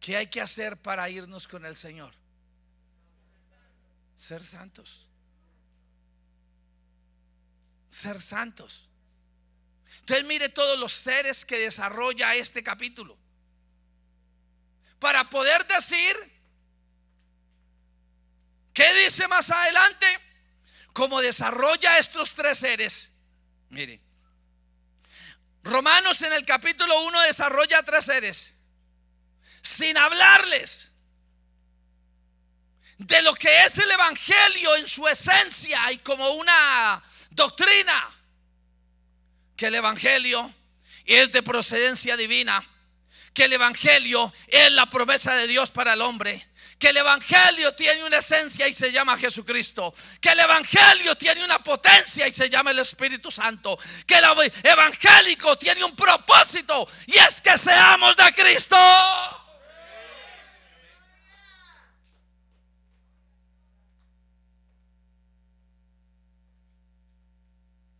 S1: ¿Qué hay que hacer para irnos con el Señor? Ser santos. Ser santos. Entonces mire todos los seres que desarrolla este capítulo para poder decir, ¿qué dice más adelante? Cómo desarrolla estos tres seres. Mire, Romanos en el capítulo 1 desarrolla tres seres, sin hablarles de lo que es el evangelio en su esencia y como una doctrina, que el evangelio es de procedencia divina, que el evangelio es la promesa de Dios para el hombre, que el evangelio tiene una esencia y se llama Jesucristo, que el evangelio tiene una potencia y se llama el Espíritu Santo, que el evangélico tiene un propósito y es que seamos de Cristo.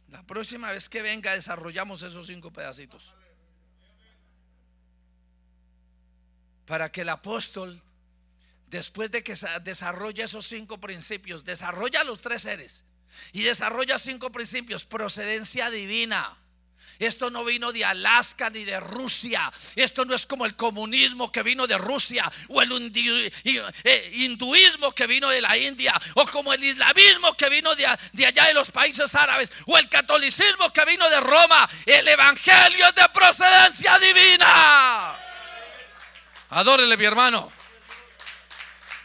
S1: La próxima vez que venga desarrollamos esos 5 pedacitos para que el apóstol, después de que desarrolla esos 5 principios, desarrolla los 3 seres y desarrolla 5 principios. Procedencia divina. Esto no vino de Alaska ni de Rusia. Esto no es como el comunismo que vino de Rusia, o el hinduismo que vino de la India, o como el islamismo que vino de allá de los países árabes, o el catolicismo que vino de Roma. El evangelio es de procedencia divina. Adórele, mi hermano,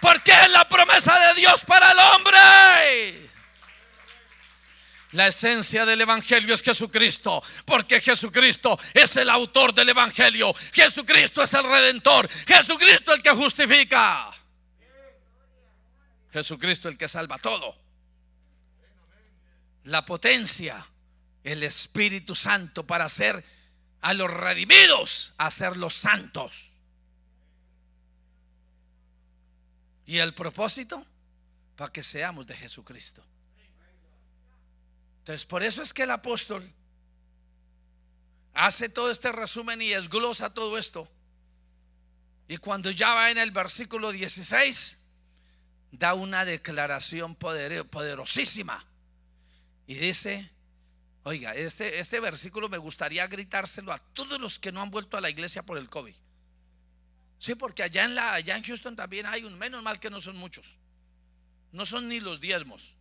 S1: porque es la promesa de Dios para el hombre. La esencia del evangelio es Jesucristo, porque Jesucristo es el autor del evangelio. Jesucristo es el redentor. Jesucristo el que justifica. Jesucristo el que salva todo. La potencia, el Espíritu Santo para hacer a los redimidos, hacerlos santos. Y el propósito, para que seamos de Jesucristo. Entonces, por eso es que el apóstol hace todo este resumen y desglosa todo esto. Y cuando ya va en el versículo 16, da una declaración poderosísima. Y dice, oiga, este versículo me gustaría gritárselo a todos los que no han vuelto a la iglesia por el COVID. Sí, porque allá en Houston también hay menos mal que no son muchos. No son ni los diezmos.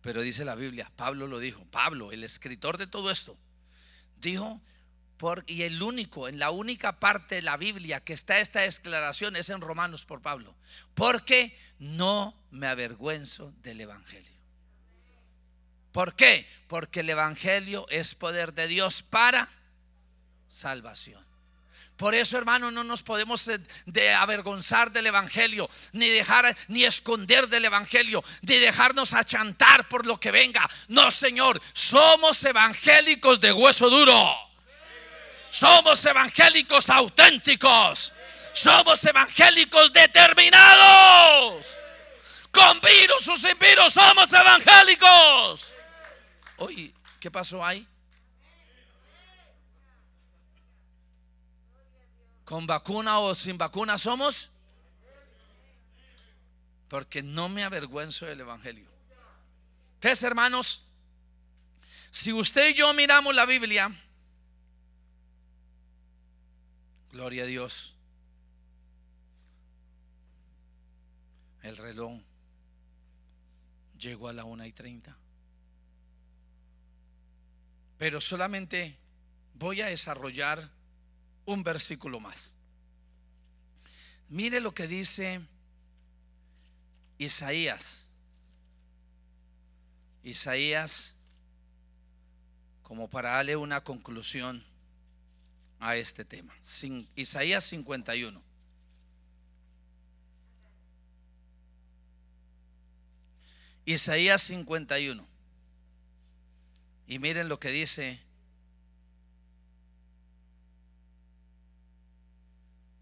S1: Pero dice la Biblia, Pablo lo dijo, Pablo, el escritor de todo esto, dijo, y en la única parte de la Biblia que está esta declaración es en Romanos por Pablo, porque no me avergüenzo del evangelio. ¿Por qué? Porque el evangelio es poder de Dios para salvación. Por eso, hermano, no nos podemos avergonzar del evangelio, ni esconder del evangelio, ni dejarnos achantar por lo que venga. No, Señor, somos evangélicos de hueso duro. Somos evangélicos auténticos. Somos evangélicos determinados. Con virus o sin virus, somos evangélicos. Oye, ¿qué pasó ahí? ¿Con vacuna o sin vacuna somos? Porque no me avergüenzo del evangelio. Entonces, hermanos, si usted y yo miramos la Biblia, gloria a Dios, el reloj llegó a la 1:30. Pero solamente voy a desarrollar un versículo más. Mire lo que dice Isaías, como para darle una conclusión a este tema. Isaías 51. Isaías 51. Y miren lo que dice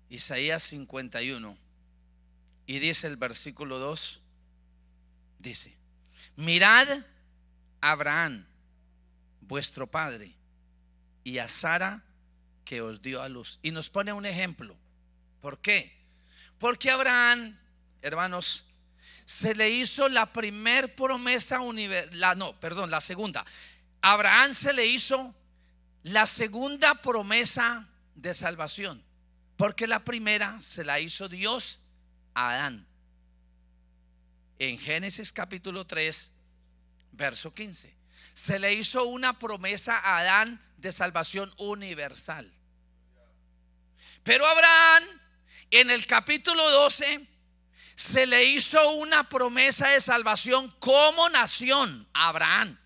S1: Isaías 51. Y dice el versículo 2, dice: mirad a Abraham, vuestro padre, y a Sara, que os dio a luz. Y nos pone un ejemplo. ¿Por qué? Porque Abraham, hermanos, se le hizo la primer promesa la segunda. Abraham se le hizo la segunda promesa de salvación, porque la primera se la hizo Dios a Adán. En Génesis capítulo 3, verso 15, se le hizo una promesa a Adán de salvación universal. Pero a Abraham, en el capítulo 12, se le hizo una promesa de salvación como nación a Abraham,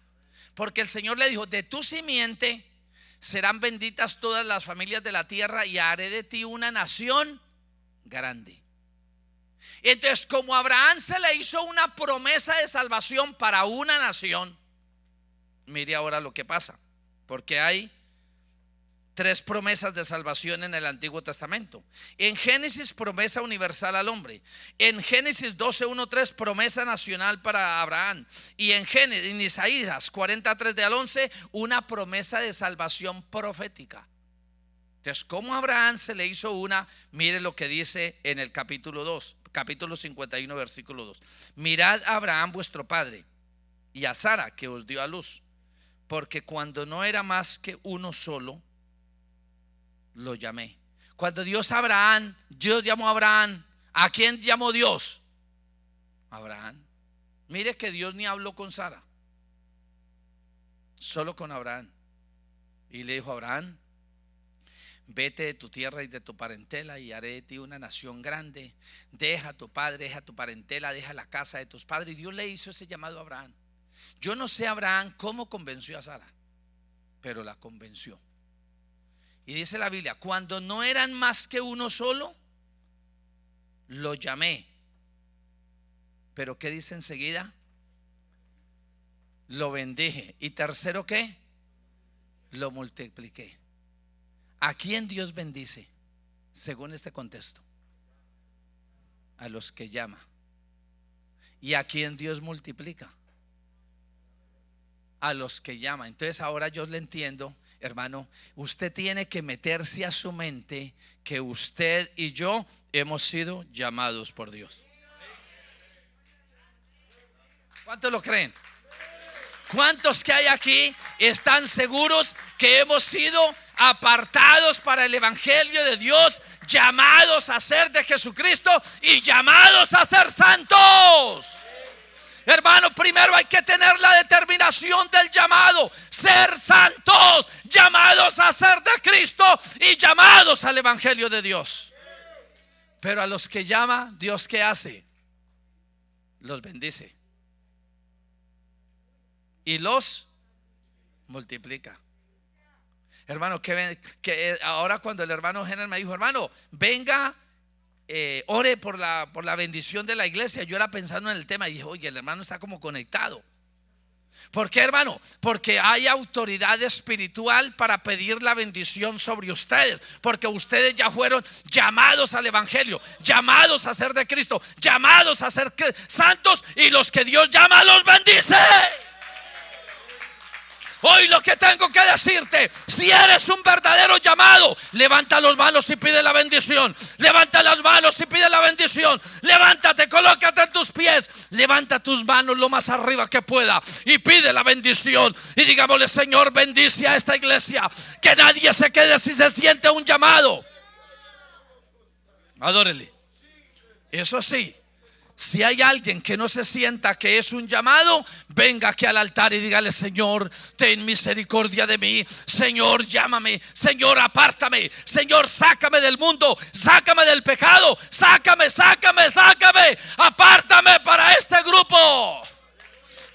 S1: porque el Señor le dijo: de tu simiente serán benditas todas las familias de la tierra, y haré de ti una nación grande. Entonces, como a Abraham se le hizo una promesa de salvación para una nación, mire ahora lo que pasa, porque hay 3 promesas de salvación en el Antiguo Testamento. En Génesis, promesa universal al hombre. En Génesis 12:1-3, promesa nacional para Abraham. Y en Isaías 43 de al 11, una promesa de salvación profética. Entonces, como a Abraham se le hizo una, mire lo que dice en el capítulo 2, capítulo 51, versículo 2: mirad a Abraham vuestro padre, y a Sara, que os dio a luz, porque cuando no era más que uno solo, lo llamé. Cuando Dios llamó a Abraham, ¿a quién llamó Dios? Abraham. Mire que Dios ni habló con Sara, solo con Abraham. Y le dijo a Abraham: vete de tu tierra y de tu parentela, y haré de ti una nación grande. Deja a tu padre, deja a tu parentela, deja la casa de tus padres. Y Dios le hizo ese llamado a Abraham. Yo no sé Abraham cómo convenció a Sara, pero la convenció. Y dice la Biblia: cuando no eran más que uno solo, lo llamé. Pero ¿qué dice enseguida? Lo bendije. Y tercero, ¿qué? Lo multipliqué. ¿A quién Dios bendice según este contexto? A los que llama. ¿Y a quién Dios multiplica? A los que llama. Entonces ahora yo le entiendo, hermano, usted tiene que meterse a su mente que usted y yo hemos sido llamados por Dios. ¿Cuántos lo creen? ¿Cuántos que hay aquí están seguros que hemos sido apartados para el evangelio de Dios, llamados a ser de Jesucristo y llamados a ser santos? Hermano, primero hay que tener la determinación del llamado, ser santos, llamados a ser de Cristo y llamados al evangelio de Dios. Pero a los que llama, Dios, ¿qué hace? Los bendice y los multiplica. Hermano, que ahora cuando el hermano General me dijo, hermano, venga, ore por la bendición de la iglesia, yo era pensando en el tema y dije, oye, el hermano está como conectado. ¿Por qué, hermano? Porque hay autoridad espiritual para pedir la bendición sobre ustedes, porque ustedes ya fueron llamados al evangelio, llamados a ser de Cristo, llamados a ser santos, y los que Dios llama los bendice. Hoy lo que tengo que decirte, si eres un verdadero llamado, levanta las manos y pide la bendición. Levanta las manos y pide la bendición. Levántate, colócate en tus pies. Levanta tus manos lo más arriba que pueda y pide la bendición. Y digámosle, Señor, bendice a esta iglesia. Que nadie se quede si se siente un llamado. Adórele. Eso sí, si hay alguien que no se sienta que es un llamado, venga aquí al altar y dígale, Señor, ten misericordia de mí. Señor, llámame. Señor, apártame. Señor, sácame del mundo. Sácame del pecado. Sácame. Apártame para este grupo.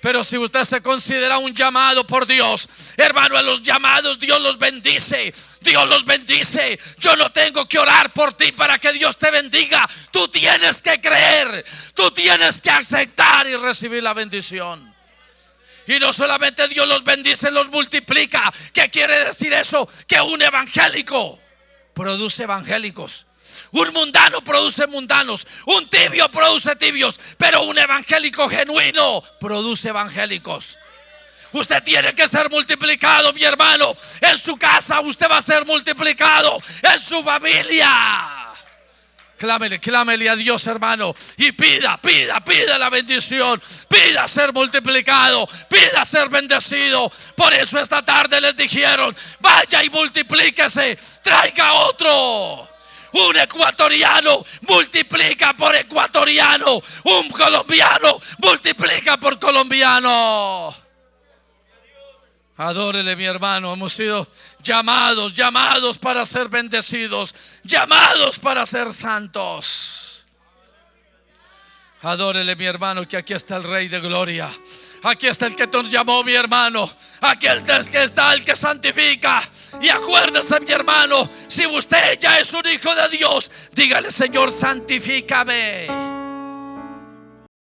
S1: Pero si usted se considera un llamado por Dios, hermano, a los llamados Dios los bendice. Dios los bendice. Yo no tengo que orar por ti para que Dios te bendiga. Tú tienes que creer. Tú tienes que aceptar y recibir la bendición. Y no solamente Dios los bendice, los multiplica. ¿Qué quiere decir eso? Que un evangélico produce evangélicos. Un mundano produce mundanos. Un tibio produce tibios. Pero un evangélico genuino produce evangélicos. Usted tiene que ser multiplicado, mi hermano. En su casa usted va a ser multiplicado. En su familia. Clámele a Dios, hermano. Y pida la bendición. Pida ser multiplicado. Pida ser bendecido. Por eso esta tarde les dijeron, vaya y multiplíquese. Traiga otro. Un ecuatoriano multiplica por ecuatoriano. Un colombiano multiplica por colombiano. Adórele, mi hermano. Hemos sido llamados para ser bendecidos, llamados para ser santos. Adórele, mi hermano, que aquí está el Rey de Gloria. Aquí está el que nos llamó, mi hermano. Aquí está el que santifica. Y acuérdese, mi hermano, si usted ya es un hijo de Dios, dígale, Señor, santifícame.